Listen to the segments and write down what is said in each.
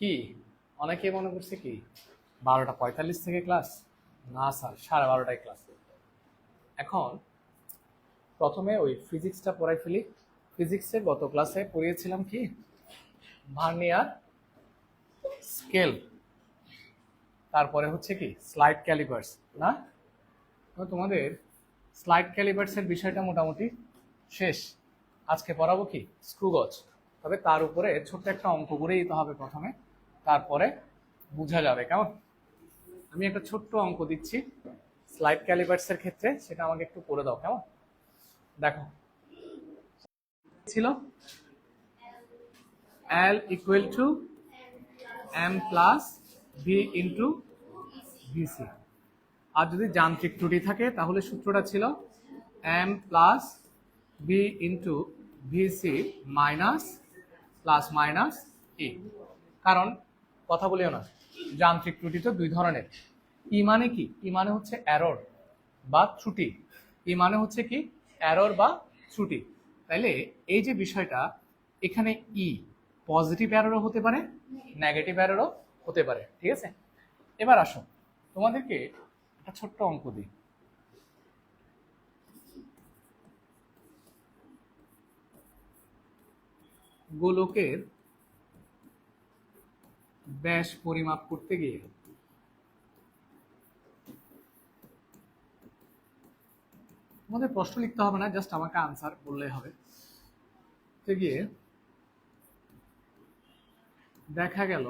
কি অনেকে মনে করছে কি 12টা 45 থেকে ক্লাস? না স্যার, 12:30টায় ক্লাস। এখন প্রথমে ওই ফিজিক্সটা পড়াই ফেলি। ফিজিক্সের গত ক্লাসে পড়িয়েছিলাম কি ভার্নিয়ার স্কেল, তারপরে হচ্ছে কি স্লাইড ক্যালিপার্স, না? তো তোমাদের স্লাইড ক্যালিপার্সের বিষয়টা মোটামুটি শেষ। আজকে পড়াবো কি স্ক্রু গজ, তবে তার উপরে ছোট্ট একটা অঙ্ক করে দিতে হবে প্রথমে, তারপরে বোঝা যাবে। কেমন? আমি একটা ছোট্ট অঙ্ক দিচ্ছি স্লাইড ক্যালিপার্সের ক্ষেত্রে, সেটা আমাকে একটু করে দাও। কেমন? দেখো, ছিল L equal to M plus V into VC. আর যদি যান্ত্রিক ত্রুটি থাকে তাহলে সূত্রটা ছিল M plus V into VC minus plus minus E. কারণ কথা বলিও না, যান্ত্রিক ত্রুটি তো দুই ধরনের। ই মানে কি? ই মানে হচ্ছে এরর বা ত্রুটি। ই মানে হচ্ছে কি এরর বা ত্রুটি। তাইলে এই যে বিষয়টা, এখানে ই পজিটিভ এররও হতে পারে, নেগেটিভ এররও হতে পারে। ঠিক আছে, এবার আসো তোমাদেরকে একটা ছোট্ট অঙ্ক দিই। গোলকের ব্যাস পরিমাপ করতে গিয়ে তোমাদের প্রশ্ন লিখতে হবে না, জাস্ট আমাকে আনসার বললেই হবে। করতে গিয়ে দেখা গেল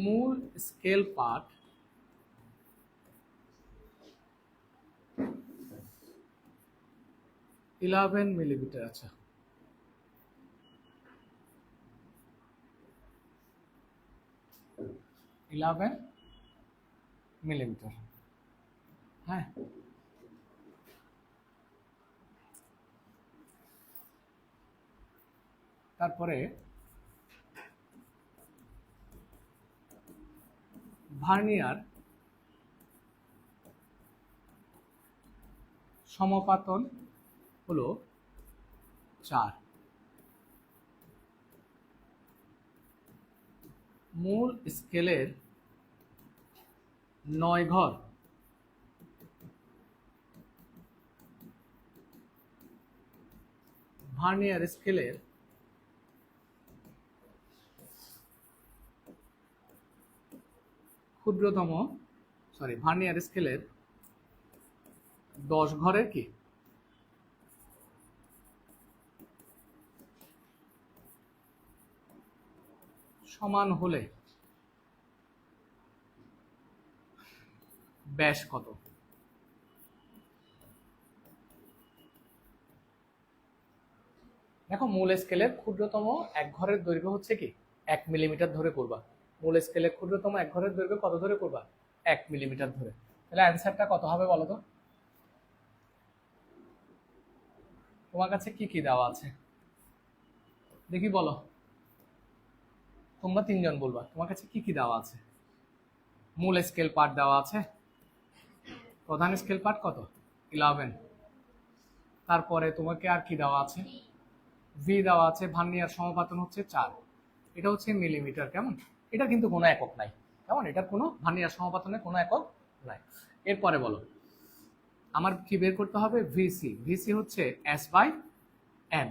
মূল স্কেল পার্ট ইলেভেন মিলিমিটার। আচ্ছা, ইলেভেন মিলিমিটার। হ্যাঁ, তারপরে ভার্নিয়ার সমপাতন হলো 4। মূল স্কেলের 9 ঘর ভার্নিয়ার স্কেলের ক্ষুদ্রতম ভার্নিয়ার স্কেলের 10 ঘরের কি সমান হলে ব্যাস কত? দেখো, মূল স্কেলের ক্ষুদ্রতম এক ঘরের দৈর্ঘ্য হচ্ছে কি 1 মিলিমিটার ধরে করবা। মূল স্কেলের ক্ষুদ্রতম এক ঘরের দৈর্ঘ্য কত ধরে করবা? 1 মিলিমিটার ধরে। তাহলে অ্যান্সারটা কত হবে বলো তো? তোমার কাছে কি কি দেওয়া আছে দেখি বলো। তোমরা তিনজন বলবা তোমার কাছে কি কি দেওয়া আছে। মূল স্কেল পার্ট দেওয়া আছে, প্রধান স্কেল পার্ট কত? 11। তারপরে তোমাকে আর কি দেওয়া আছে? ভি দেওয়া আছে, ভার্নিয়ার সমপাতন হচ্ছে 4, এটা হচ্ছে মিলিমিটার। কেমন? এটা কিন্তু কোনো একক নাই। কেমন? এটার কোনো ভার্নিয়ার সমপাতনের কোনো একক নাই। এরপরে বলো, আমার কি বের করতে হবে? ভিসি। ভিসি হচ্ছে এস বাই এন।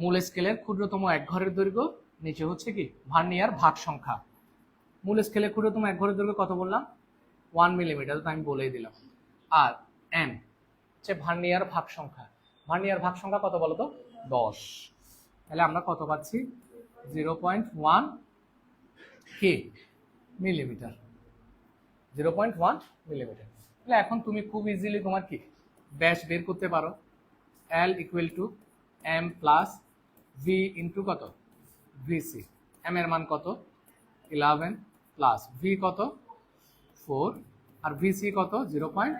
মূল স্কেলের ক্ষুদ্রতম এক ঘরের দৈর্ঘ্য, নিচে হচ্ছে কি ভার্নিয়ার ভাগ সংখ্যা। মূল স্কেলের ক্ষুদ্রতম এক ঘরের দৈর্ঘ্য কত বললাম? 1 মিলিমিটার, তো আমি বলেই দিলাম। আর এন হচ্ছে ভার্নিয়ার ভাগ সংখ্যা। ভার্নিয়ার ভাগ সংখ্যা কত বলো তো? 10। তাহলে আমরা কত পাচ্ছি? 0.1 কে মিলিমিটার। 0.1 মিলিমিটার। তাহলে এখন তুমি খুব ইজিলি তোমার কি ব্যাস বের করতে পারো। L equal to M plus V into কত? ভিসি। এম এর মান কত? 11 প্লাস ভি কত? 4, আর ভিসি কত? 0.1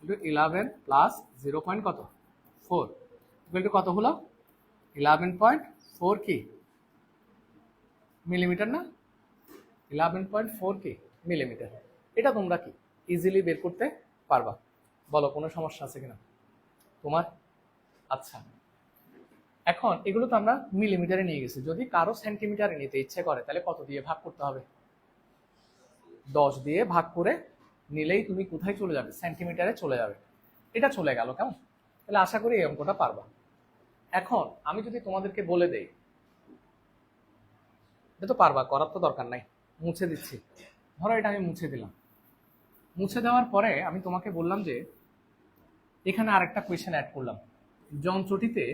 ইন্টু 11 প্লাস 0. কত? 4 ইকুয়াল টু কত হলো? 11.4 কি মিলিমিটার, না? 11.4 কি মিলিমিটার। এটা তোমরা কি ইজিলি বের করতে পারবা। বলো, কোনো সমস্যা আছে কিনা তোমার? আচ্ছা, এখন এগুলো তো আমরা মিলিমিটারে নিয়ে গেছি, যদি কারো সেন্টিমিটারে নিতে ইচ্ছে করে তাহলে কত দিয়ে ভাগ করতে হবে? 10 দিয়ে ভাগ করে নিলেই তুমি কোথায় চলে যাবে? সেন্টিমিটারে চলে যাবে। এটা চলে গেল, কেমন? তাহলে আশা করি এই অঙ্কটা পারবা। এখন আমি যদি তোমাদেরকে বলে দেই, এটা তো পারবা, করার তো দরকার নাই, মুছে দিচ্ছি। ধরো এটা আমি মুছে দিলাম, মুছে দেওয়ার পরে আমি তোমাকে বললাম যে এখানে আরেকটা কোয়েশ্চেন অ্যাড করলাম যন্ত্রটিতে।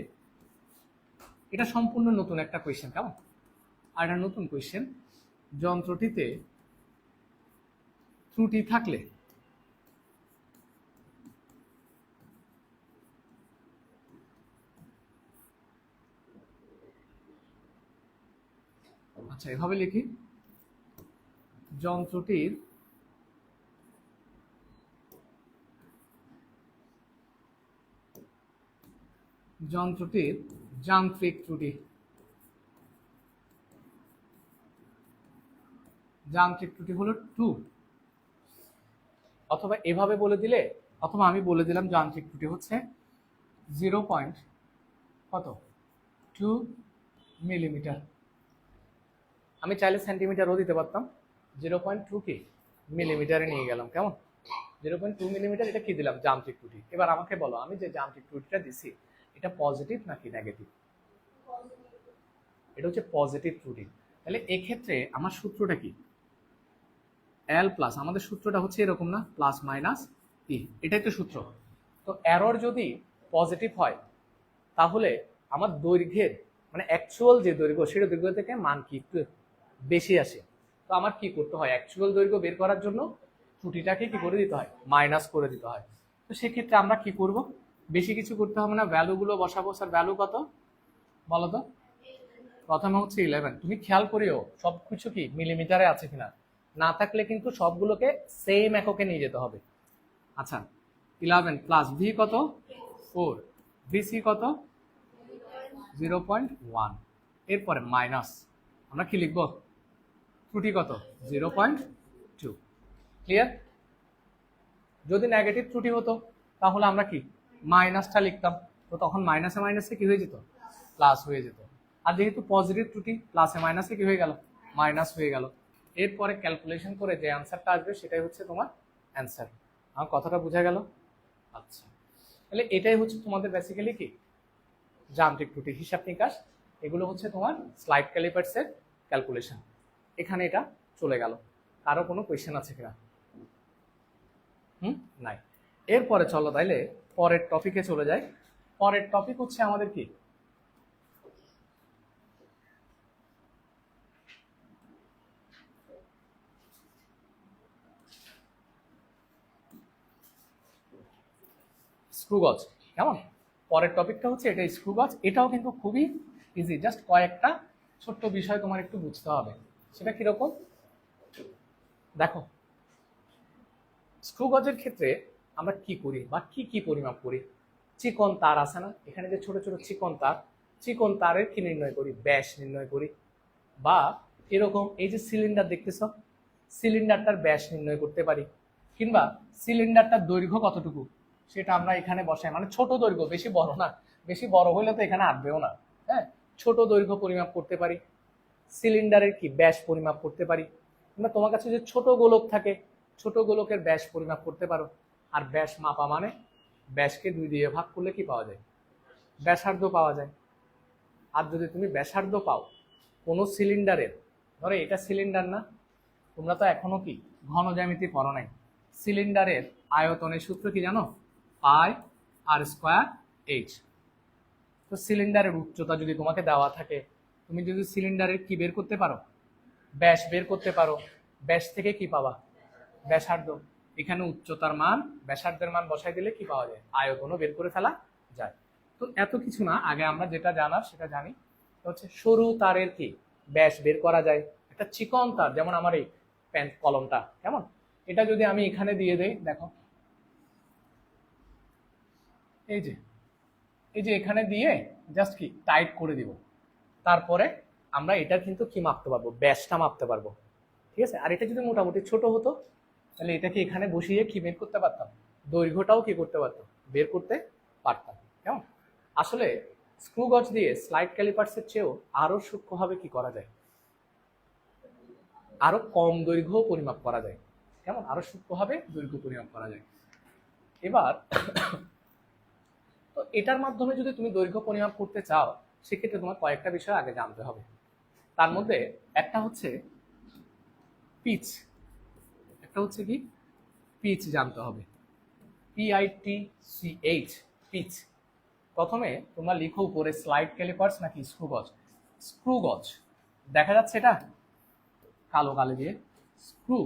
এটা সম্পূর্ণ নতুন একটা কোয়েশ্চেন, কেমন? আর এটা নতুন কোয়েশ্চেন, যন্ত্রটিতে ত্রুটি থাকলে আচ্ছা এভাবে লিখি, যন্ত্রটির যান্ত্রিক ত্রুটি, হলো 2। অথবা এভাবে বলে দিলে, অথবা আমি বলে দিলাম যান্ত্রিক ত্রুটি হচ্ছে 0.2 মিলিমিটার। আমি চাইলে সেন্টিমিটারও দিতে পারতাম, 0.2 কি মিলিমিটারে নিয়ে গেলাম, কেমন? 0.2 মিলিমিটার, এটা কি দিলাম? যান্ত্রিক ত্রুটি। এবার আমাকে বলো, আমি যে যান্ত্রিক ত্রুটিটা দিছি এটা পজিটিভ নাকি নেগেটিভ? এটা হচ্ছে পজিটিভ ত্রুটি। তাহলে এক্ষেত্রে আমার সূত্রটা কি? এল প্লাস, আমাদের সূত্রটা হচ্ছে এরকম না, প্লাস মাইনাস ই, এটাই তো সূত্র। তো এরর যদি পজিটিভ হয় তাহলে আমার দৈর্ঘ্যের মানে অ্যাকচুয়াল যে দৈর্ঘ্য, সেটা দৈর্ঘ্য থেকে মান কি একটু বেশি আসে। তো আমার কি করতে হয়? অ্যাকচুয়াল দৈর্ঘ্য বের করার জন্য ত্রুটিটাকে কি করে দিতে হয়? মাইনাস করে দিতে হয়। তো সেক্ষেত্রে আমরা কি করব? বেশি কিছু করতে হবে না, ভ্যালুগুলো বসাবো। স্যার ভ্যালু কত বলো তো? প্রথমে হচ্ছে 11। তুমি খেয়াল করিও সব কিছু কি মিলিমিটারে আছে কিনা, না থাকলে কিন্তু সবগুলোকে সেম এককে নিয়ে যেতে হবে। আচ্ছা 11 প্লাস ভি কত? 4, ভিসি কত? 0.1। এরপরে মাইনাস, আমরা কি লিখবো? ত্রুটি কত? 0.2। ক্লিয়ার? যদি নেগেটিভ ত্রুটি হতো তাহলে আমরা কি মাইনাসটা লিখতাম, তো তখন মাইনাসে মাইনাসে কি হয়ে যেত? প্লাস হয়ে যেত। আর যেহেতু পজিটিভ ত্রুটি, প্লাসে মাইনাসে কি হয়ে গেল? মাইনাস হয়ে গেল। এরপরে ক্যালকুলেশন করে যে অ্যান্সারটা আসবে সেটাই হচ্ছে তোমার অ্যান্সার। আমার কথাটা বোঝা গেল? আচ্ছা, তাহলে এটাই হচ্ছে তোমাদের বেসিক্যালি কি যান্ত্রিক ত্রুটি, হিসাব নিকাশ। এগুলো হচ্ছে তোমার স্লাইড ক্যালিপার্সের ক্যালকুলেশন। এখানে এটা চলে গেল। কারো কোনো কোয়েশ্চেন আছে কিনা? নাই। এরপরে চলো তাইলে পরের টপিকে চলে যাই। পরের টপিক হচ্ছে আমাদের কি? স্ক্রু গজ, কেমন? পরের টপিকটা হচ্ছে এটা, স্ক্রু গজ। এটাও কিন্তু খুবই ইজি, জাস্ট কয়েকটা ছোট্ট বিষয় তোমার একটু বুঝতে হবে। সেটা কিরকম দেখো, স্ক্রু গজের ক্ষেত্রে আমরা কি করি বা কি কি পরিমাপ করি? চিকন তার আছে না, এখানে যে ছোট ছোট চিকন তার, চিকন তারের কি নির্ণয় করি? ব্যাস নির্ণয় করি। বা এরকম এই যে সিলিন্ডার দেখতেছ, সিলিন্ডারটার ব্যাস নির্ণয় করতে পারি। কিংবা সিলিন্ডারটার দৈর্ঘ্য কতটুকু সেটা আমরা এখানে বসাই, মানে ছোট দৈর্ঘ্য, বেশি বড় না, বেশি বড় হলে তো এখানে আটবেও না। হ্যাঁ, ছোট দৈর্ঘ্য পরিমাপ করতে পারি, সিলিন্ডারের কি ব্যাস পরিমাপ করতে পারি। কিংবা তোমার কাছে যে ছোট গোলক থাকে, ছোট গোলকের ব্যাস পরিমাপ করতে পারো। আর ব্যাস মাপা মানে ব্যাসকে 2 দিয়ে ভাগ করলে কি পাওয়া যায়? ব্যাসার্ধ পাওয়া যায়। আর যদি তুমি ব্যাসার্ধ পাও কোনো সিলিন্ডারের, ধরো এটা সিলিন্ডার না, তোমরা তো এখনো কি ঘন জ্যামিতি পড়ো নাই। সিলিন্ডারের আয়তনের সূত্র কি জানো? পাই আর স্কোয়ার এইচ। তো সিলিন্ডারের উচ্চতা যদি তোমাকে দেওয়া থাকে, তুমি যদি সিলিন্ডারের কি বের করতে পারো? ব্যাস বের করতে পারো। ব্যাস থেকে কি পাবা? ব্যাসার্ধ। এখানে উচ্চতার মান, ব্যাসার্ধের মান বসাই দিলে কি পাওয়া যায়? আয়তনও বের করে ফেলা যায়। তো এত কিছু না, আগে আমরা যেটা জানার সেটা জানি। হচ্ছে সরু তারের কি ব্যাস বের করা যায়। একটা চিকন তার, যেমন আমার এই পেন কলমটা, কেমন? এটা যদি আমি এখানে দিয়ে দেই, দেখো এই যে, এই যে এখানে দিয়ে জাস্ট কি টাইট করে দিব, তারপরে আমরা এটার কিন্তু কি মাপতে পারবো? ব্যাসটা মাপতে পারবো। ঠিক আছে? আর এটা যদি মোটামুটি ছোট হতো তাহলে এটাকে এখানে বসিয়ে কি বের করতে পারতাম? দৈর্ঘ্যটাও কি করতে পারতাম? বের করতে পারতাম। কেমন? আসলে স্ক্রু গজ দিয়ে স্লাইড ক্যালিপার্সের চেয়েও আরো সূক্ষ্মভাবে কি করা যায়, আরো কম দৈর্ঘ্য পরিমাপ করা যায়। কেমন? আরো সূক্ষ্মভাবে দৈর্ঘ্য পরিমাপ করা যায়। এবার তো এটার মাধ্যমে যদি তুমি দৈর্ঘ্য পরিমাপ করতে চাও, সেক্ষেত্রে তোমার কয়েকটা বিষয় আগে জানতে হবে। তার মধ্যে একটা হচ্ছে পিচ, একটা হচ্ছে কি পিচ জানতে হবে। PITCH, pitch. প্রথমে তোমরা লিখো উপরে স্লাইড ক্যালিপার্স নাকি স্ক্রু গজ। স্ক্রু গজ দেখা যাচ্ছে এটা কালো কালো দিয়ে, স্ক্রু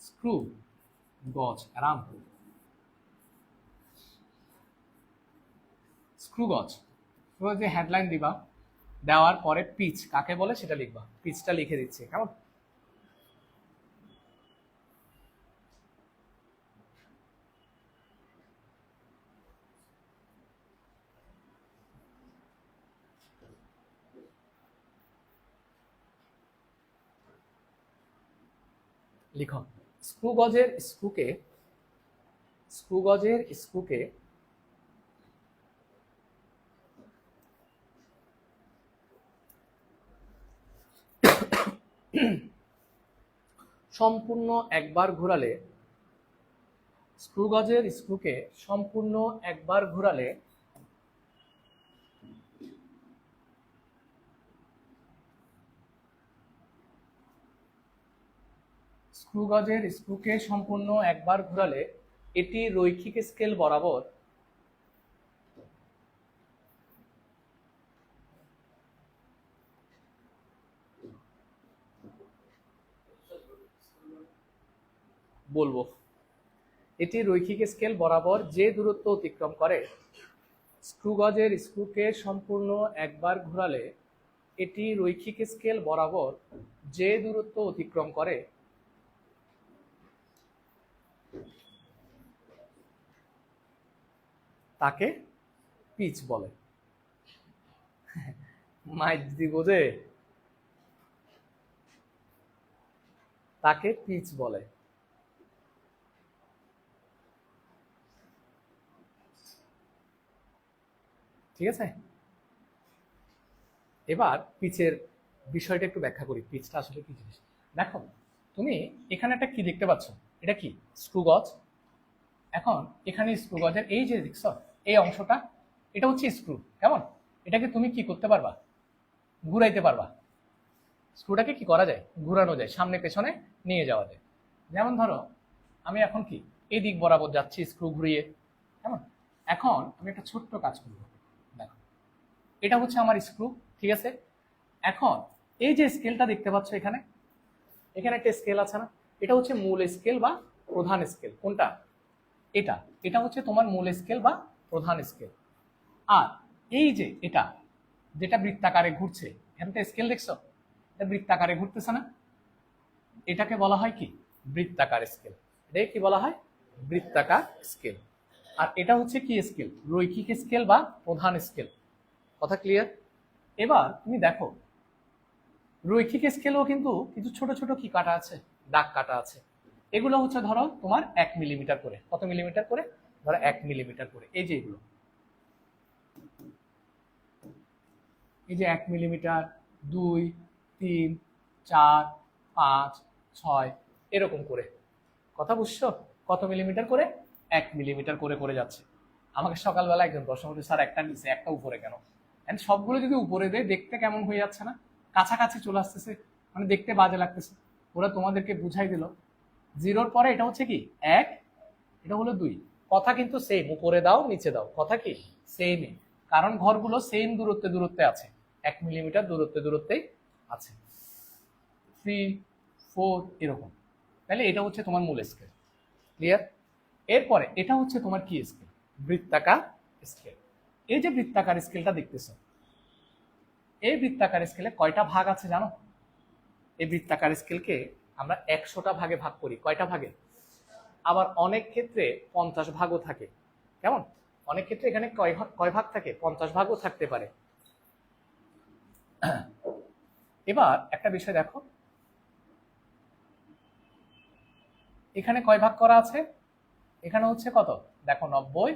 স্ক্রু গজ আরাম, স্ক্রু গজ। তোমরা যে হেডলাইন দিবা, দেওয়ার পরে পিচ কাকে বলে সেটা লিখবা, পিচটা লিখে দিচ্ছি। কেমন? লিখো স্ক্রু গজের স্ক্রুকে, স্ক্রু গজের স্ক্রুকে সম্পূর্ণ একবার ঘোরালে, স্ক্রু গজের স্ক্রুকে সম্পূর্ণ একবার ঘোরালে স্ক্রু গজের স্ক্রুকে সম্পূর্ণ একবার ঘোরালে এটি রৈখিক স্কেল বরাবর বলবো, এটি রৈখিক স্কেল বরাবর যে দূরত্ব অতিক্রম করে, স্ক্রু গজের স্ক্রুকে সম্পূর্ণ একবার ঘোরালে এটি রৈখিক স্কেল বরাবর যে দূরত্ব অতিক্রম করে তাকে পিচ বলে। মাইজ দি বোঝে, তাকে পিচ বলে। ঠিক আছে? এবার পিচের বিষয়টা একটু ব্যাখ্যা করি, পিচটা আসলে কি জিনিস। দেখো তুমি এখানে একটা কি দেখতে পাচ্ছ, এটা কি স্ক্রু গজ। এখন এখানে স্ক্রু গজের এই যে দেখছো এই অংশটা, এটা হচ্ছে স্ক্রু। কেমন? এটাকে তুমি কি করতে পারবা, ঘুরাইতে পারবা। স্ক্রুটাকে কি করা যায়, ঘুরানো যায়, সামনে পেছনে নিয়ে যাওয়া যায়। যেমন ধরো আমি এখন কি এই দিক বরাবর যাচ্ছি স্ক্রু ঘুরিয়ে। কেমন? এখন আমি একটা ছোট্ট কাজ করবো। দেখো এটা হচ্ছে আমার স্ক্রু, ঠিক আছে? এখন এই যে স্কেলটা দেখতে পাচ্ছ এখানে, এখানে একটা স্কেল আছে না, এটা হচ্ছে মূল স্কেল বা প্রধান স্কেল। কোনটা? এটা, এটা হচ্ছে তোমার মূল স্কেল বা প্রধান স্কেল। আর এই যে এটা যেটা বৃত্তাকারে ঘুরছে, এখানটা স্কেল দেখছো, এটা বৃত্তাকারে ঘুরতেছে না, এটাকে বলা হয় কি বৃত্তাকার স্কেল। এটাকে কি বলা হয়? বৃত্তাকার স্কেল। আর এটা হচ্ছে কি স্কেল, রৈখিক স্কেল বা প্রধান স্কেল। কথা ক্লিয়ার? এবার তুমি দেখো রৈখিক স্কেলেও কিন্তু কিছু ছোট ছোট কি কাটা আছে, দাগ কাটা আছে। এগুলো হচ্ছে ধরো তোমার 1 মিলিমিটার করে। কত মিলিমিটার করে? ধরো 1 মিলিমিটার করে। এই যে এগুলো, এই যে 1 মিলিমিটার, 2, 3, 4, 5, 6 এরকম করে। কথা বুঝছো? কত মিলিমিটার করে? 1 মিলিমিটার করে করে যাচ্ছে। আমাকে সকালবেলা একজন প্রশ্ন করছে, স্যার একটা নিচে একটা উপরে কেন? এন্ড সবগুলো যদি উপরে দেয় দেখতে কেমন হয়ে যাচ্ছে না, কাছাকাছি চলে আসতেছে, মানে দেখতে বাজে লাগতেছে। ওরা তোমাদেরকে বুঝাই দিল জিরোর পরে এটা হচ্ছে কি 1, এটা হলো 2। কথা কিন্তু সেম, উপরে দাও নিচে দাও, কথা কি সেমই, কারণ ঘরগুলো সেম দূরত্বে দূরত্বে আছে, 1 মিলিমিটার দূরত্বে দূরত্বেই আছে। 3, 4 এরকম। তাহলে এটা হচ্ছে তোমার মূল স্কেল। ক্লিয়ার? এরপরে এটা হচ্ছে তোমার কি স্কেল? বৃত্তাকার স্কেল। এই যে বৃত্তাকার স্কেলটা দেখতেছো, এই বৃত্তাকার স্কেলে কয়টা ভাগ আছে জানো? এই বৃত্তাকার স্কেলকে আমরা 100টা ভাগে ভাগ করি। কয়টা ভাগে? আবার অনেক ক্ষেত্রে 50 ভাগও থাকে। কেমন? অনেক ক্ষেত্রে এখানে কয় ভাগ থাকে? 50 ভাগও থাকতে পারে। এবার একটা বিষয় দেখো, এখানে কয় ভাগ করা আছে? এখানে হচ্ছে কত? দেখো 90,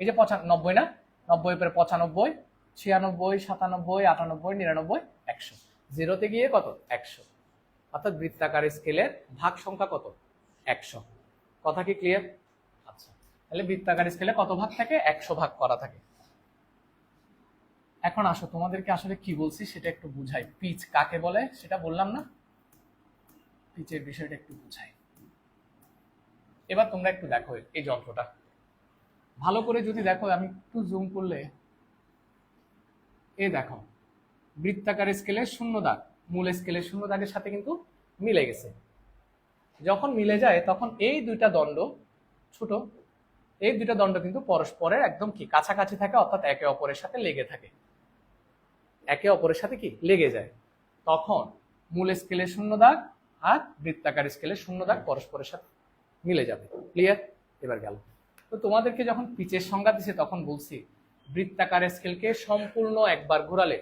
এই যে 95 না, 90 পরে 95, 96, 97, 98, 99, 100। জিরোতে গিয়ে কত? 100। অর্থাৎ বৃত্তাকার স্কেলের ভাগ সংখ্যা কত? 100। কথা কি ক্লিয়ার? আচ্ছা, তাহলে বৃত্তাকার স্কেলে কত ভাগ থাকে? 100 ভাগ করা থাকে। এখন আসো, তোমাদেরকে আসলে কি বলছি সেটা একটু বুঝাই। পিচ কাকে বলে সেটা বললাম না, পিচের বিষয়টা একটু বুঝাই। এবার তোমরা একটু দেখো এই যন্ত্রটা ভালো করে, যদি দেখো আমি একটু জুম করলে, এই দেখো বৃত্তাকার স্কেলের শূন্য দাগ মূল স্কেলের শূন্য দাগের সাথে কিন্তু মিলে গেছে। যখন মিলে যায় তখন এই দুইটা দণ্ড ছোট, এই দুইটা দণ্ড কিন্তু পরস্পরের একদম কি কাছাকাছি থাকে, অর্থাৎ একে অপরের সাথে লেগে থাকে, একে অপরের সাথে কি লেগে যায়। তখন মূল স্কেলের শূন্য দাগ আর বৃত্তাকার স্কেলের শূন্য দাগ পরস্পরের সাথে মিলে যাবে। ক্লিয়ার? এবার গেল। তো তোমাদেরকে যখন পিচের সংজ্ঞা দিছে তখন বলছি বৃত্তাকার স্কেলকে সম্পূর্ণ একবার ঘোরালে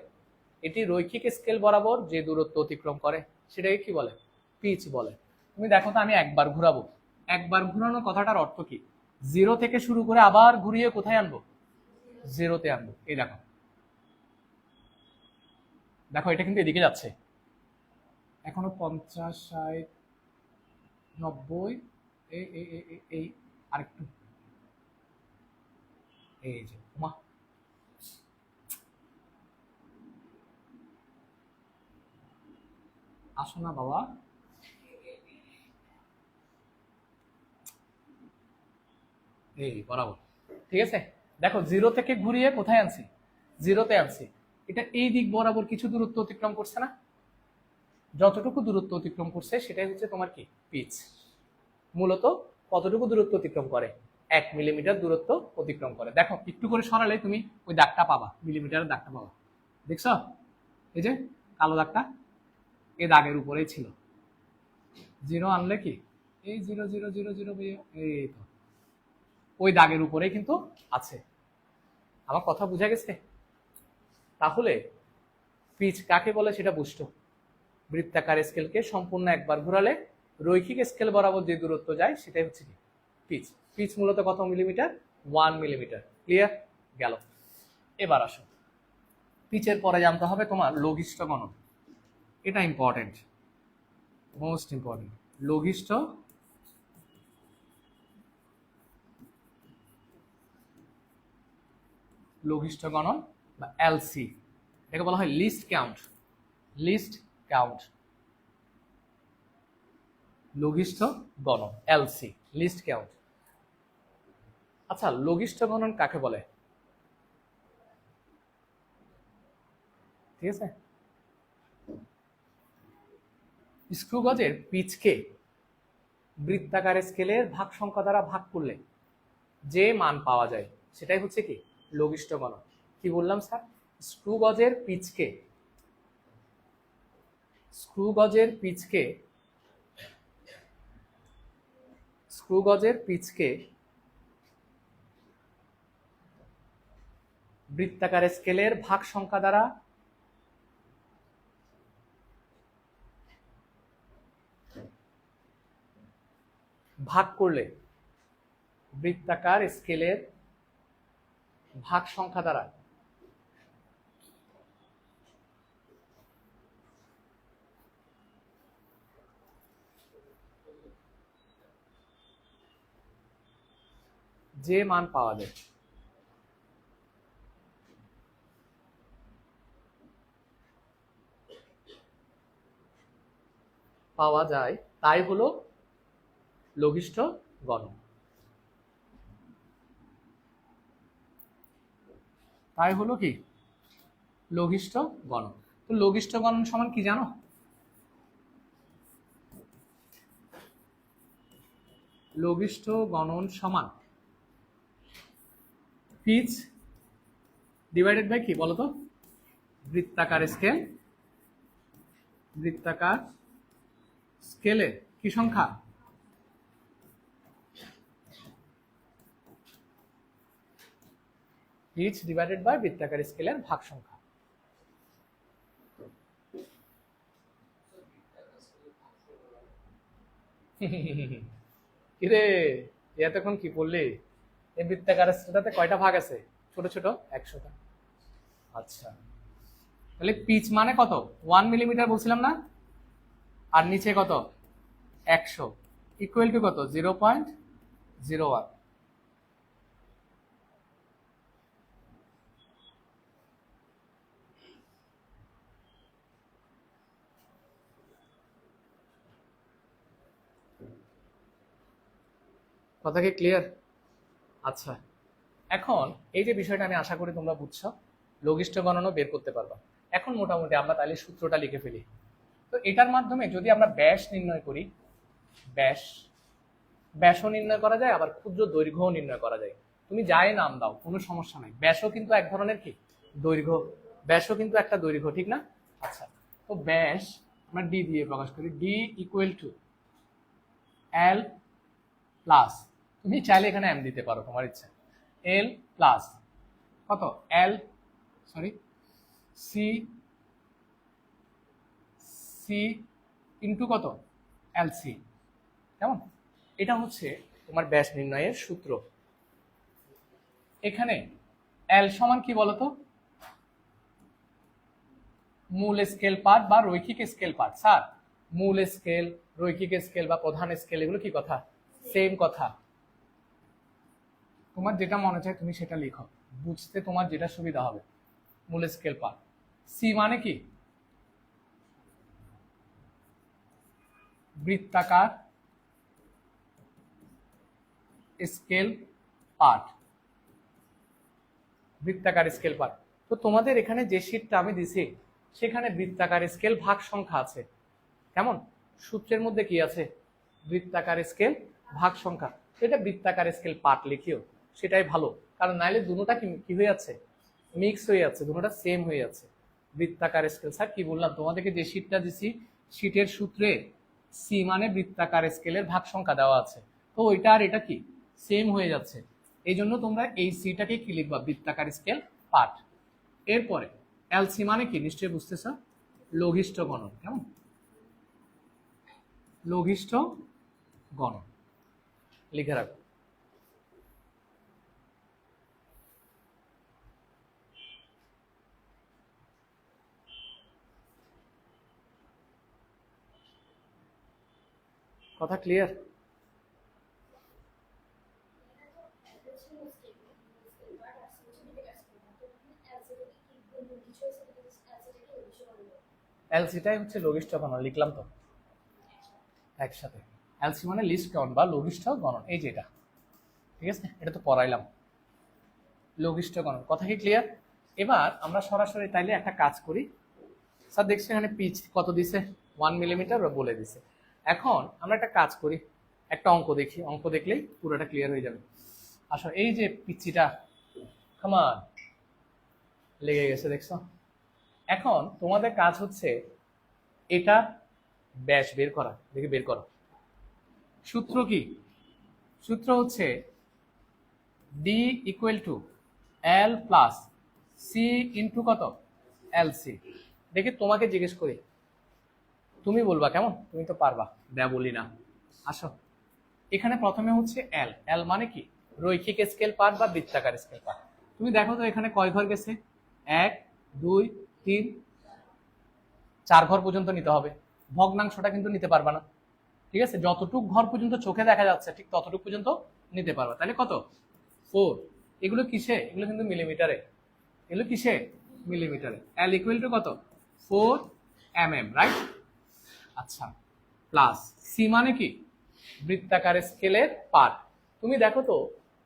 এটি রৈখিক স্কেল বরাবর যে দূরত্ব অতিক্রম করে সেটাকে কি বলে? পিচ বলে। তুমি দেখো তো, আমি একবার ঘুরাবো, একবার ঘুরানো কথাটার অর্থ কি? জিরো থেকে শুরু করে আবার ঘুরিয়ে কোথায় আনবো? জিরোতে আনবো। এই দেখো, দেখো এটা কিন্তু এদিকে যাচ্ছে, এখনো 50, 60, 90, এই আরেকটু, এই যে মা, আসো না বাবা, এই বরাবর। ঠিক আছে, দেখো জিরো থেকে ঘুরিয়ে কোথায় আনছি? জিরোতে আনছি। এটা এই দিক বরাবর কিছু দূরত্ব অতিক্রম করছে না? যতটুকু দূরত্ব অতিক্রম করছে সেটাই হচ্ছে তোমার কি? পিচ। মূলত কতটুকু দূরত্ব অতিক্রম করে? 1 মিলিমিটার দূরত্ব অতিক্রম করে। দেখো একটু করে সরালে তুমি ওই দাগটা পাবা, মিলিমিটারের দাগটা পাবা। দেখছো এই যে কালো দাগটা? এই দাগের উপরেই ছিল। জিরো আনলে কি এই 0, 0, 0, 0, এই তো ওই দাগের উপরেই কিন্তু আছে। আমার কথা বুঝা গেছে? তাহলে পিচ কাকে বলে সেটা বুঝতো। বৃত্তাকার স্কেলকে সম্পূর্ণ একবার ঘোরালে রৈখিক স্কেল বরাবর যে দূরত্ব যায় সেটাই হচ্ছে কি? পিচ। পিচ মূলত কত মিলিমিটার? 1 মিলিমিটার। ক্লিয়ার? গেল। এবার আসো, পিচের পরে জানতে হবে তোমার লঘিষ্ঠ গণন। এটা ইম্পর্টেন্ট, মোস্ট ইম্পর্টেন্ট। লঘিষ্ঠ গণন বা এলসি, এটাকে বলা হয় লিস্ট কাউন্ট। লিস্ট কাউন্ট, লঘিষ্ঠ গণন, এলসি, লিস্ট কাউন্ট। আচ্ছা, লঘিষ্ঠ গণন কাকে বলে? ঠিক আছে, স্ক্রু গজের পিচকে বৃত্তাকার স্কেলের ভাগ সংখ্যা দ্বারা ভাগ করলে যে মান পাওয়া যায় সেটাই হচ্ছে কি? লঘিষ্ঠ গণন। কি বললাম স্যার? স্ক্রু গজের পিচকে, স্ক্রু গজের পিচকে, স্ক্রু গজের পিচকে বৃত্তাকার স্কেলের ভাগ সংখ্যা দ্বারা ভাগ করলে, বৃত্তাকার স্কেলের ভাগ সংখ্যা দ্বারা যে মান পাওয়া যায় তাই হলো লঘিষ্ঠ গণন। তাই হলো কি? লঘিষ্ঠ গণন। তো লঘিষ্ঠ গণন সমান কি জানো? লঘিষ্ঠ গণন সমান পিচ ডিভাইডেড বাই কি বলতো? বৃত্তাকার স্কেল, বৃত্তাকার স্কেলের কি সংখ্যা? পিচ ডিভাইডেড বাই বৃত্তাকার স্কেলের ভাগ সংখ্যা। কিরে এতক্ষণ কি পড়লি? এই বৃত্তাকার স্কেলটাতে কয়টা ভাগ আছে? ছোট ছোট 100টা। আচ্ছা, তাহলে পিচ মানে কত? 1 মিলিমিটার বলছিলাম না, আর নিচে কত? 100, ইকুয়াল টু কত? 0.01। কথা কি ক্লিয়ার? আচ্ছা, এখন এই যে বিষয়টা আমি আশা করি তোমরা বুঝছো, লঘিষ্ঠ গণনা বের করতে পারবা। এখন মোটামুটি আমরা তাহলে সূত্রটা লিখে ফেলি। তো এটার মাধ্যমে যদি আমরা ব্যাস নির্ণয় করি, ব্যাসও নির্ণয় করা যায়, আবার ক্ষুদ্র দৈর্ঘ্যও নির্ণয় করা যায়। তুমি যাই নাম দাও, কোনো সমস্যা নাই। ব্যাসও কিন্তু এক ধরনের কি দৈর্ঘ্য, ব্যাসও কিন্তু একটা দৈর্ঘ্য, ঠিক না? আচ্ছা, তো ব্যাস আমরা ডি দিয়ে প্রকাশ করি, D equal to L plus, তুমি চাইলে এখানে এম দিতে পারো তোমার ইচ্ছা, এল প্লাস কত? L sorry C C into কত? L C. কেমন? এটা হচ্ছে তোমার ব্যাস নির্ণয়ের সূত্র। এখানে এল সমান কি বলতো? মূল স্কেল পার্ট বা রৈখিক স্কেল পার্ট। স্যার, মূল স্কেল, রৈখিক স্কেল বা প্রধান স্কেল, এগুলো কি কথা? সেম কথা। তোমার যেটা মনে চায় তুমি সেটা লিখো, বুঝতে তোমার যেটা সুবিধা হবে। মূল স্কেল পার্ট। সি মানে কি? বৃত্তাকার স্কেল পার্ট, বৃত্তাকার স্কেল পার্ট। তো তোমাদের এখানে যে শীটটা আমি দিছি সেখানে বৃত্তাকার স্কেল ভাগ সংখ্যা আছে। কেমন? সূত্রের মধ্যে কি আছে? বৃত্তাকার স্কেল ভাগ সংখ্যা। সেটা বৃত্তাকার স্কেল পার্ট লিখিও, সেটাই ভালো। কারণ নাইলে দুটোটা কি হয়ে যাচ্ছে? মিক্স হয়ে যাচ্ছে, দুটোটা সেম হয়ে যাচ্ছে। বৃত্তাকার স্কেল, স্যার কি বললাম তোমাদেরকে? যে শীটটা দিছি শীটের সূত্রে সি মানে বৃত্তাকার স্কেলের ভাগ সংখ্যা দেওয়া আছে, তো ওইটা আর এটা কি সেম হয়ে যাচ্ছে। এই জন্য তোমরা এই সিটাকে কি লিখবা? বৃত্তাকার স্কেল পার্ট। এরপরে এলসি মানে কি নিশ্চয়ই বুঝতেছ? লঘিষ্ঠ গণন। কেমন? লঘিষ্ঠ গণন লিখে রাখো। কথা ক্লিয়ার? এলসিটাই হচ্ছে লঘিষ্ঠ গণন, লিখলাম তো একসাথে। এলসি মানে লিস্ট কাউন্ট বা লঘিষ্ঠ গণন, এই যে এটা, ঠিক আছে? এটা তো পড়াইলাম, লঘিষ্ঠ গণন। কথা কি ক্লিয়ার? এবার আমরা সরাসরি তাইলে একটা কাজ করি। স্যার দেখছি এখানে পিচ কত দিছে? 1 মিলিমিটার বলে দিছে। এখন আমরা একটা কাজ করি, একটা অঙ্ক দেখি, অঙ্ক দেখলেই পুরোটা ক্লিয়ার হয়ে যাবে। আসো, এই যে পিচিটা কামান লেগে গেছে, দেখছো? এখন তোমাদের কাজ হচ্ছে এটা ব্যাস বের করা। দেখি বের করো। সূত্র কি? সূত্র হচ্ছে D equal to L plus C into কত? L C. দেখি তোমাকে জিজ্ঞেস করি, তুমি বলবা। কেমন? তুমি তো পারবা, দেয়া বলি না। আসো, এখানে প্রথমে হচ্ছে এল। এল মানে কি? রৈখিক স্কেল পার্ট বা বৃত্তাকার স্কেল পার্ট। তুমি দেখো তো এখানে কয় ঘর গেছে? 1 2 3 4 ঘর পর্যন্ত নিতে হবে। ভগ্নাংশটা কিন্তু নিতে পারবা না, ঠিক আছে? যতটুক ঘর পর্যন্ত চোখে দেখা যাচ্ছে ঠিক ততটুক পর্যন্ত নিতে পারবা। তাহলে কত? 4। এগুলো কিসে? এগুলো কিন্তু মিলিমিটারে। এগুলো কিসে? মিলিমিটারে। এল ইকুয়াল টু কত? 4 mm, রাইট? আচ্ছা, প্লাস সি মানে কি? বৃত্তাকার স্কেলের পার্ট। তুমি দেখো তো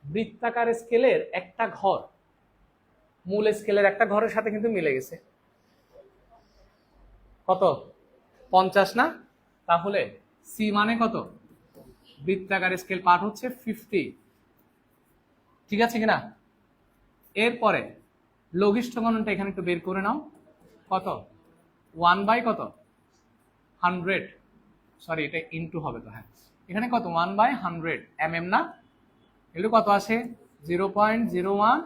বৃত্তাকার স্কেলের একটা ঘর মূল স্কেলের একটা ঘরের সাথে কিন্তু মিলে গেছে। কত? 50 না? তাহলে সি মানে কত? বৃত্তাকার স্কেল পার্ট হচ্ছে 50, ঠিক আছে কিনা? এরপরে লঘিষ্ঠ গণনটা এখানে একটু বের করে নাও। কত? 1 বাই কত? 100, সরি এটা ইনটু হবে তো। হ্যাঁ, এখানে কত? 1/100 mm না? এগুলো কত আসে? 0.01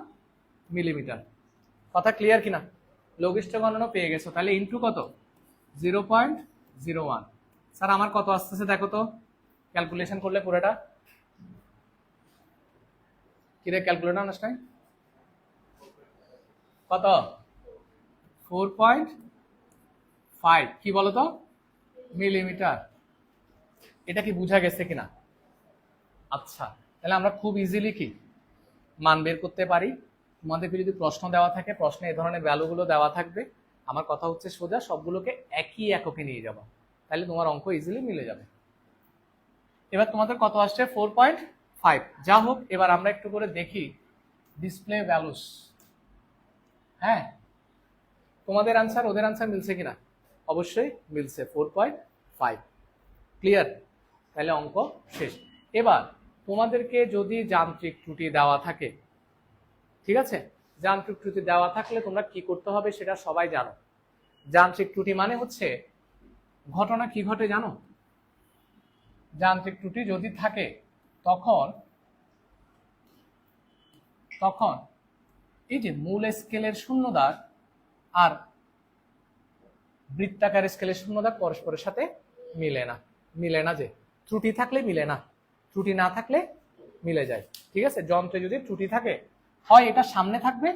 মিলিমিটার। কথা ক্লিয়ার কিনা? লঘিষ্ঠ গণনা পেয়ে গেছো, তাহলে ইনটু কত? 0.01। স্যার আমার কত আসতেছে দেখো তো, ক্যালকুলেশন করলে পুরোটা। কিরে ক্যালকুলেটর আনাস নাই? কত? 4.5 কি বলতো মিলিমিটার। এটা কি বোঝা গেছে কিনা? আচ্ছা, তাহলে আমরা খুব ইজিলি কি মান বের করতে পারি। তোমাদেরকে যদি প্রশ্ন দেওয়া থাকে, প্রশ্নে এই ধরনের ভ্যালুগুলো দেওয়া থাকবে, আমার কথা হচ্ছে সোজা সবগুলোকে একই এককে নিয়ে যাবো, তাহলে তোমার অঙ্ক ইজিলি মিলে যাবে। এবার তোমাদের কত আসছে? 4.5। যা হোক, এবার আমরা একটু করে দেখি ডিসপ্লে ভ্যালুস। হ্যাঁ, তোমাদের আনসার ওদের আনসার মিলছে কিনা? অবশ্যই মিলছে, 4.5। ক্লিয়ার? তাহলে অঙ্ক শেষ। এবার তোমাদেরকে যদি যান্ত্রিক ত্রুটি দেওয়া থাকে, ঠিক আছে, যান্ত্রিক ত্রুটি দেওয়া থাকলে তোমরা কি করতে হবে সেটা সবাই জানো। যান্ত্রিক ত্রুটি মানে হচ্ছে ঘটনা কি ঘটে জানো? যান্ত্রিক ত্রুটি যদি থাকে তখন তখন এই যে মূল স্কেলের শূন্য দাগ আর বৃত্তাকার স্কেলের শূন্য দাগ পরস্পরের সাথে মিলে না। যে ত্রুটি থাকলে মিলে না, ত্রুটি না থাকলে মিলে যায়। ঠিক আছে, যন্ত্রে যদি ত্রুটি থাকে, হয় এটা সামনে থাকবে,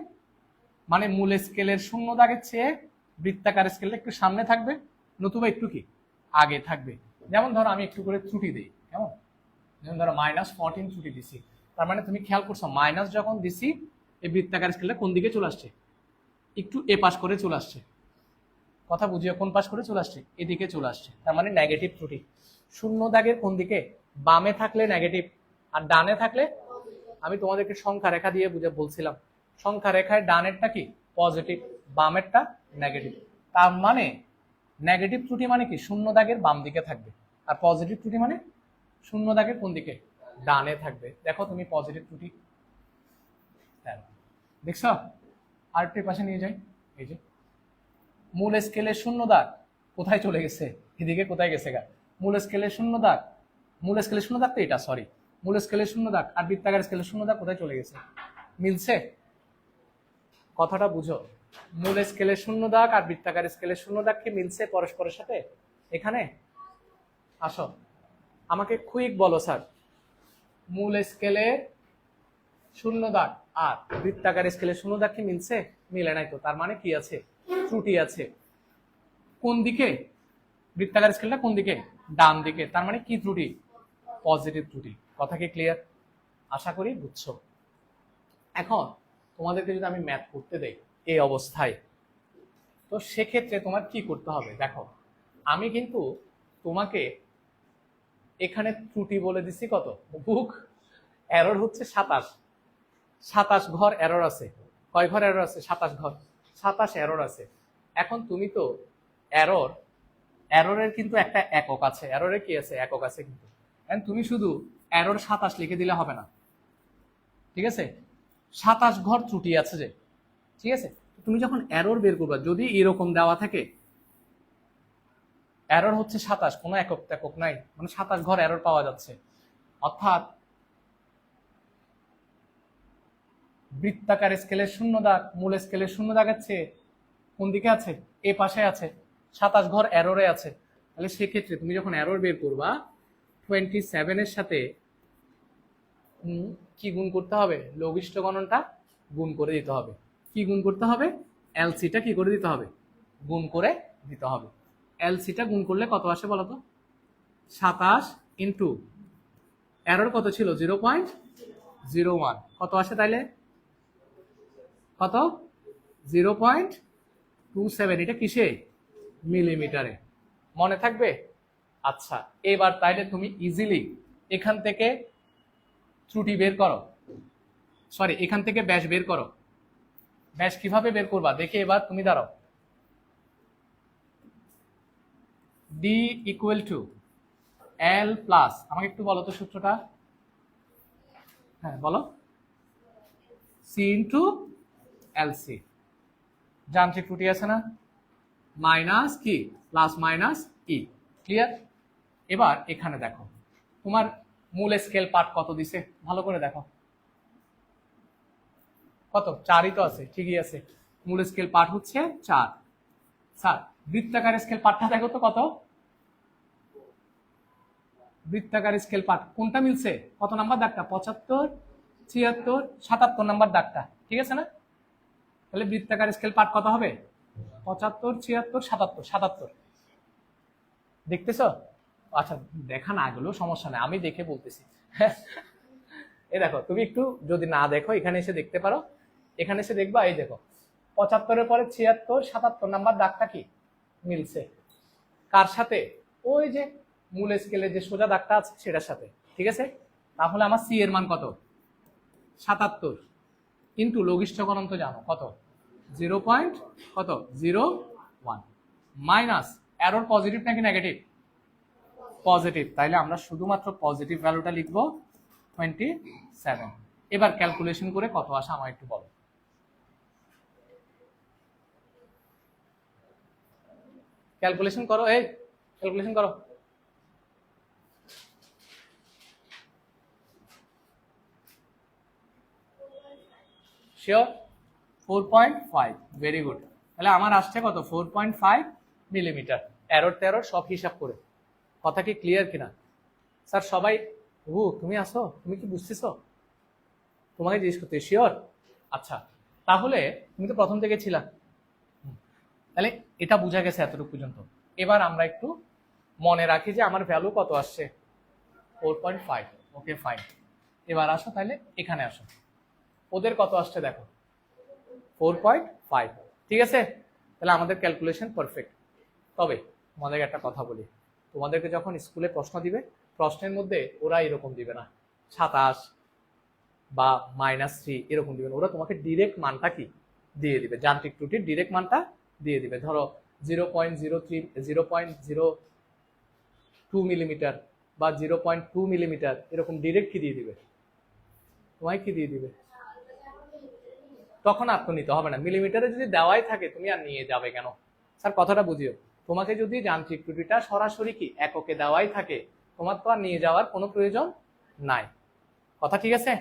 মানে মূল স্কেলের শূন্য দাগের চেয়ে বৃত্তাকার স্কেলটা একটু সামনে থাকবে, নতুবা একটু কি আগে থাকবে। যেমন ধরো আমি একটু করে ত্রুটি দিই, কেমন? যেমন ধরো -14 ত্রুটি দিছি, তার মানে তুমি খেয়াল করছো মাইনাস যখন দিছি এই বৃত্তাকার স্কেলটা কোন দিকে চলে আসছে? একটু এ পাশ করে চলে আসছে। কথা বুঝিয়ে কোন পাশ করে চলে আসছে? এদিকে চলে আসছে, তার মানে নেগেটিভ ত্রুটি। শূন্য দাগের কোন দিকে? বামে থাকলে নেগেটিভ, আর ডানে থাকলে, আমি তোমাদেরকে সংখ্যা রেখা দিয়ে বুঝে বলছিলাম, সংখ্যা রেখায় ডানেরটা কি পজিটিভ, বামেরটা নেগেটিভ। তার মানে নেগেটিভ ত্রুটি মানে কি শূন্য দাগের বাম দিকে থাকবে, আর পজিটিভ ত্রুটি মানে শূন্য দাগের কোন দিকে? ডানে থাকবে। দেখো তুমি পজিটিভ ত্রুটি দেখছো? আরেকটি পাশে নিয়ে যাই, এই যে মূল স্কেলের শূন্য দাগ কোথায় চলে গেছে? এদিকে কোথায় গেছে গা? মূল স্কেলের শূন্য দাগ, মূল স্কেলের শূন্য দাগ তো এটা, সরি, মূল স্কেলের শূন্য দাগ আর বৃত্তাকার স্কেলের শূন্য দাগ কোথায় চলে গেছে? মিলছে? কথাটা বুঝো, মূল স্কেলের শূন্য দাগ আর বৃত্তাকার স্কেলের শূন্য দাগ কি মিলছে পরস্পরের সাথে? এখানে আসো, আমাকে কুইক বলো স্যার, মূল স্কেলের শূন্য দাগ আর বৃত্তাকার স্কেলের শূন্য দাগ কি মিলছে? মিলে নাই তো, তার মানে কি আছে? ত্রুটি আছে। কোন দিকে? বৃত্তাকার স্কেলটা কোন দিকে? ডান দিকে, তার মানে কি ত্রুটি? পজিটিভ ত্রুটি। কথা কি ক্লিয়ার? আশা করি বুঝছো। এখন তোমাদেরকে যদি আমি ম্যাথ করতে দেই এই অবস্থায়, তো সেক্ষেত্রে তোমার কি করতে হবে? দেখো, আমি কিন্তু তোমাকে এখানে ত্রুটি বলে দিছি কত? বুক এরর হচ্ছে 27 ঘর এরর আছে। কয় ঘর এরর আছে? 27 ঘর, 27 এরর আছে। এখন তুমি তো এররের কিন্তু একটা একক আছে, এররের কি আছে? একক আছে। কিন্তু তুমি শুধু এরর 27 লিখে দিলে হবে না, ঠিক আছে? 27 ঘর ত্রুটি আছে যে, ঠিক আছে? তুমি যখন এরর বের করবা, যদি এরকম দেওয়া থাকে এরর হচ্ছে 27, কোনো একক একক নাই, মানে 27 ঘর এরর পাওয়া যাচ্ছে, অর্থাৎ বৃত্তাকার স্কেলের শূন্য দাগ মূল স্কেলের শূন্য দাগের চেয়ে কোন দিকে আছে? এ পাশে আছে, 27 ঘর এররে আছে। তাহলে সেক্ষেত্রে তুমি যখন এরর বের করবা, 27 এর সাথে কি গুণ করতে হবে? লঘিষ্ঠ গণনটা গুণ করে দিতে হবে। কি গুণ করতে হবে? এলসিটা কি করে দিতে হবে? গুণ করে দিতে হবে। এলসিটা গুণ করলে কত আসে বলতো? 27 ইন্টু এরর কত ছিল? 0.01, কত আসে তাইলে? কত? 0.27। এটা কিসে? মিলিমিটারে। মনে থাকবে? আচ্ছা, এবার তাইলে তুমি ইজিলি এখান থেকে ত্রুটি বের করো, সরি এখান থেকে ব্যাস বের করো। ব্যাস কিভাবে বের করবা দেখে এবার তুমি দাঁড়াও। D equal to L plus, আমাকে একটু বলো তো সূত্রটা। হ্যাঁ বলো। C into L C. যান্ত্রিক ত্রুটি আছে না, মাইনাস কি প্লাস মাইনাস ই। ক্লিয়ার? এবার এখানে দেখো তোমার মূল স্কেল পার্ট কত দিছে, ভালো করে দেখো। কত? 4ই তো আছে, ঠিকই আছে। মূল স্কেল পার্ট হচ্ছে 4। স্যার বৃত্তাকার স্কেল পার্টটা দেখো তো কত? বৃত্তাকার স্কেল পার্ট কোনটা মিলছে? কত নাম্বার দাগটা? 75, 76, 77 নাম্বার দাগটা, ঠিক আছে না? তাহলে বৃত্তাকার স্কেল পার্ট কত হবে? 75, 76, 77, 77। দেখতেছ? আচ্ছা, দেখা না গেলেও সমস্যা নেই, আমি দেখে বলতেছি। এই দেখো, তুমি একটু যদি না দেখো এখানে এসে দেখতে পারো, এখানে এসে দেখবা, এই দেখো 75-এর পরে 76, 77 নাম্বার দাগটা কি মিলছে কার সাথে? ওই যে মূল স্কেলের যে সোজা দাগটা আছে সেটার সাথে। ঠিক আছে, তাহলে আমার সি এর মান কত? 77। কিন্তু লঘিষ্ঠকরণ তো জানো কত? 0. কত? 0.1 মাইনাস এরর পজিটিভ নাকি নেগেটিভ? পজিটিভ। তাইলে আমরা শুধুমাত্র পজিটিভ ভ্যালুটা লিখবো 27। এবার ক্যালকুলেশন করে কত আসে আমার একটু বলো। ক্যালকুলেশন করো, এই ক্যালকুলেশন করো। শিওর? 4.5। Very good. তাহলে আমার আসছে কত? 4.5 মিলিমিটার। এরর টেরর সব হিসাব করে। কথা কি ক্লিয়ার কিনা? স্যার সবাই তুমি আসো, তুমি কি বুঝতেছো? তোমাকে জিজ্ঞেস করতে শিওর? আচ্ছা, তাহলে তুমি তো প্রথম থেকে ছিলা, তাহলে এটা বোঝা গেছে এতটুকু পর্যন্ত। এবার আমরা একটু মনে রাখি যে আমার ভ্যালু কত আসছে, 4.5। Okay fine. এবার আসো, তাহলে এখানে আসো, ওদের কত আসছে দেখো, 4.5। ঠিক আছে, তাহলে আমাদের ক্যালকুলেশন পারফেক্ট। তবে তোমাদেরকে একটা কথা বলি, তোমাদেরকে যখন স্কুলে প্রশ্ন দিবে, প্রশ্নের মধ্যে ওরা এরকম দিবে না 27 বা -3 এরকম দিবে না, ওরা তোমাকে ডিরেক্ট মানটা কি দিয়ে দিবে, যান্ত্রিক ত্রুটির ডিরেক্ট মানটা দিয়ে দিবে। ধরো 0.03, 0.02 মিলিমিটার বা 0.2 মিলিমিটার, এরকম ডিরেক্ট কি দিয়ে দিবে, তোমায় কি দিয়ে দিবে। তখন আর তো নিতে হবে না, মিলিমিটারে যদি দেওয়াই থাকে তুমি আর নিয়ে যাবে কেন? স্যার কথাটা বুঝিও, তোমাকে যদি যান্ত্রিক ত্রুটিটা সরাসরি কি এককে দেওয়াই থাকে, তোমার তো আর নিয়ে যাওয়ার কোনো প্রয়োজন নাই। কথা ঠিক আছে?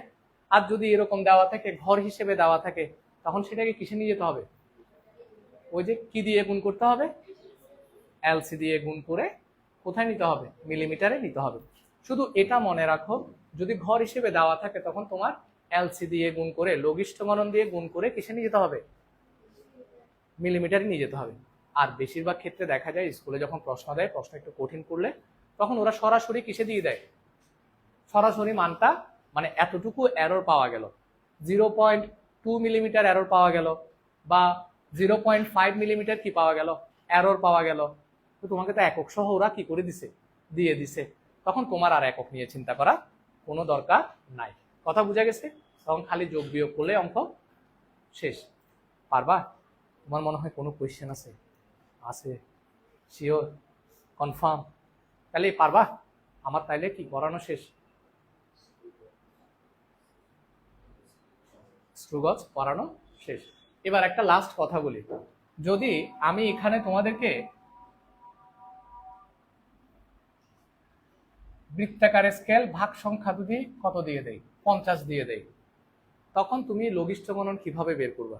আর যদি এরকম দেওয়া থাকে, ঘর হিসেবে দেওয়া থাকে, তখন সেটাকে কিসে নিয়ে যেতে হবে? ওই যে কি দিয়ে গুণ করতে হবে, এলসি দিয়ে গুণ করে কোথায় নিতে হবে? মিলিমিটারে নিতে হবে। শুধু এটা মনে রাখো, যদি ঘর হিসেবে দেওয়া থাকে তখন তোমার এলসি দিয়ে গুণ করে, লঘিষ্ঠ গণন দিয়ে গুণ করে কিসে নিয়ে যেতে হবে? মিলিমিটারে নিয়ে যেতে হবে। আর বেশিরভাগ ক্ষেত্রে দেখা যায় স্কুলে যখন প্রশ্ন দেয়, প্রশ্ন একটু কঠিন করলে তখন ওরা সরাসরি কিসে দিয়ে দেয়, সরাসরি মানটা, মানে এতটুকু এরর পাওয়া গেল, 0.2 মিলিমিটার এরর পাওয়া গেল বা 0.5 মিলিমিটার কি পাওয়া গেল, এরর পাওয়া গেল, তো তোমাকে তো একক সহ ওরা কি করে দিছে, দিয়ে দিছে। তখন তোমার আর একক নিয়ে চিন্তা করা কোনো দরকার নাই। কথা বুঝা গেছে? তখন খালি যোগ বিয়োগ করলে অঙ্ক শেষ। পারবা? তোমার মনে হয় কোনো কোয়েশ্চেন আছে? আছে? শিওর? কনফার্ম? তাহলে পারবা? আমার তাইলে কি পড়ানো শেষ, স্ক্রুগজ পড়ানো শেষ। এবার একটা লাস্ট কথা বলি, যদি আমি এখানে তোমাদেরকে বৃত্তাকার স্কেল ভাগ সংখ্যা যদি কত দিয়ে দেই, 50 দিয়ে দেই, তখন তুমি লঘিষ্ঠ গণন কিভাবে বের করবা?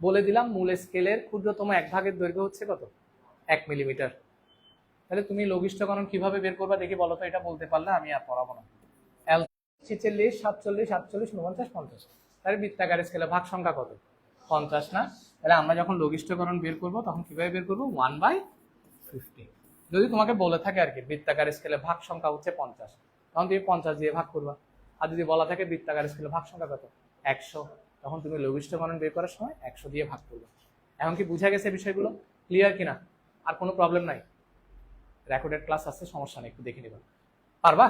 বলে দিলাম মূল স্কেলের ক্ষুদ্রতম এক ভাগের দৈর্ঘ্য হচ্ছে কত, 1 মিলিমিটার। তাহলে তুমি লঘিষ্ঠ গণন কিভাবে বের করবা দেখি বলো তো, এটা বলতে পারলে আমি আর পড়াবো না। 46, 47, 48, 49, 50। তাহলে বৃত্তাকার স্কেলে ভাগ সংখ্যা কত, 50 না? তাহলে আমরা যখন লঘিষ্ঠকরণ বের করব তখন কিভাবে বের করবো, 1/50। যদি তোমাকে বলে থাকে আর কি বৃত্তাকার স্কেলে ভাগ সংখ্যা হচ্ছে 50, তখন তুমি 50 দিয়ে ভাগ করবা। আর যদি বলা থাকে বৃত্তাকার স্কেলে ভাগ সংখ্যা কত, 100, তখন তুমি লঘিষ্ঠকরণ বের করার সময় 100 দিয়ে ভাগ করবে। এখন কি বুঝা গেছে বিষয়গুলো? ক্লিয়ার কিনা? আর কোনো প্রবলেম নাই? রেকর্ডেড ক্লাস আছে, সমস্যা নেই, একটু দেখে নিবা। পারবা?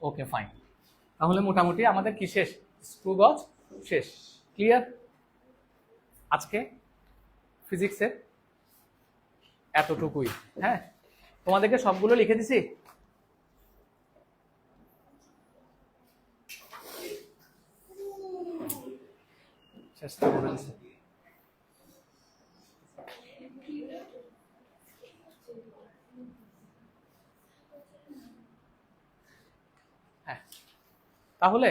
Okay fine. তাহলে মোটামুটি আমাদের কি শেষ, স্ক্রুগজ শেষ। ক্লিয়ার? আজকে ফিজিক্সের এতটুকুই। হ্যাঁ, তোমাদেরকে সবগুলো লিখে দিছি। চেষ্টা করে দিছি। হ্যাঁ, তাহলে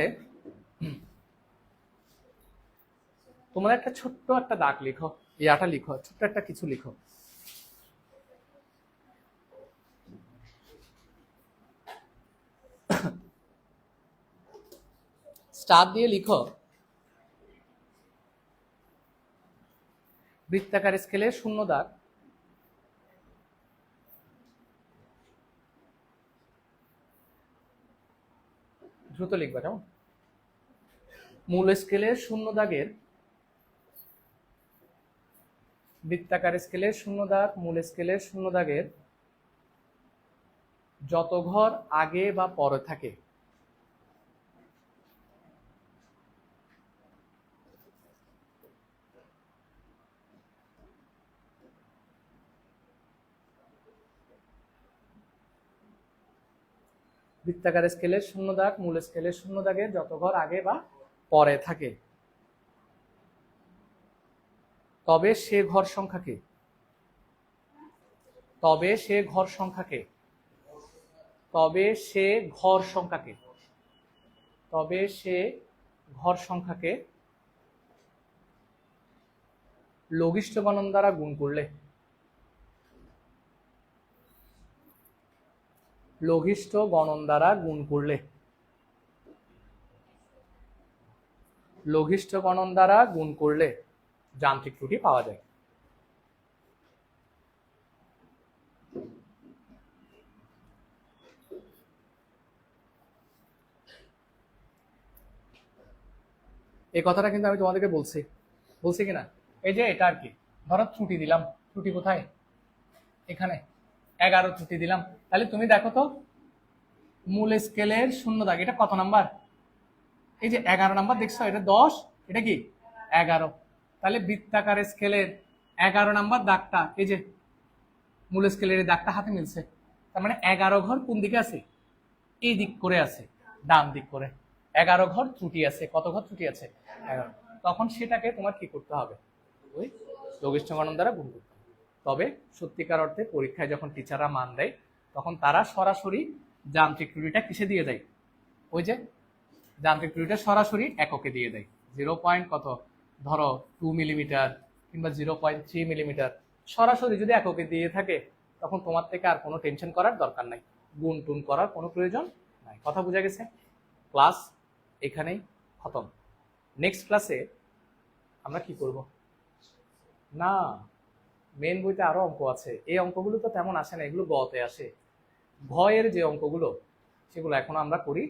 তোমরা একটা ছোট্ট একটা দাগ লিখো, ইয়াটা লিখো, ছোট্ট একটা কিছু লিখো। স্টার দিয়ে লিখো বৃত্তাকার স্কেলে শূন্য দাগ দ্রুত লিখবা কেমন? মূল স্কেলের শূন্য দাগের বৃত্তাকার স্কেলের শূন্য দাগ মূল স্কেলের শূন্য দাগের যত ঘর আগে বা পরে থাকে বৃত্তাকার স্কেলের শূন্য দাগ মূল স্কেলের শূন্য দাগের যত ঘর আগে বা পরে থাকে তবে সে ঘর সংখ্যাকে তবে সে ঘর সংখ্যাকে তবে সে ঘর সংখ্যাকে তবে সে ঘর সংখ্যাকে লঘিষ্ঠ গণন দ্বারা গুণ করলে লঘিষ্ঠ গণন দ্বারা গুণ করলে লঘিষ্ঠ গণন দ্বারা গুণ করলে যান্ত্রিক ত্রুটি পাওয়া যায়। এই কথাটা কিন্তু আমি তোমাদেরকে বলছি কিনা? এই যে এটা আর কি, ধরো ত্রুটি দিলাম, ত্রুটি কোথায়? এখানে 11 ত্রুটি দিলাম। তাহলে তুমি দেখো তো মূল স্কেলের শূন্য দাগ এটা কত নাম্বার? এই যে 11 নাম্বার দেখছো, এটা 10, এটা কি 11। তাহলে বৃত্তাকার স্কেলের 11 নাম্বার দাগটা এই যে মূল স্কেলের এই দাগটা হাতে মিলছে। তার মানে 11 ঘর কোন দিকে আছে? এই দিক করে আছে, ডান দিক করে। 11 ঘর ত্রুটি আছে। কত ঘর ত্রুটি আছে? 11। তখন সেটাকে তোমার কি করতে হবে? ওই লঘিষ্ঠ গণন দ্বারা গুণ করতে হবে। তবে সত্যিকার অর্থে পরীক্ষায় যখন টিচাররা মান দেয় তখন তারা সরাসরি যান্ত্রিক ত্রুটিটা কিসে দিয়ে দেয়? ওই যে যান্ত্রিক ত্রুটিটা সরাসরি এককে দিয়ে দেয়। 0. কত ধরো 2 মিলিমিটার কিংবা 0.3 মিলিমিটার সরাসরি যদি এককে দিয়ে থাকে তখন তোমার থেকে আর কোনো টেনশন করার দরকার নাই, গুণ টুন করার কোনো প্রয়োজন নাই। কথা বোঝা গেছে? ক্লাস এখানেই খতম। নেক্সট ক্লাসে আমরা কি করব? না, মেন বইতে আরো অঙ্ক আছে। এই অঙ্কগুলো তো তেমন আসে না, এগুলো গতে আসে। ঘয়ের যে অঙ্কগুলো সেগুলো এখনো আমরা করি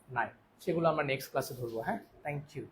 নাই, সেগুলো আমরা নেক্সট ক্লাসে ধরবো। হ্যাঁ, থ্যাংক ইউ।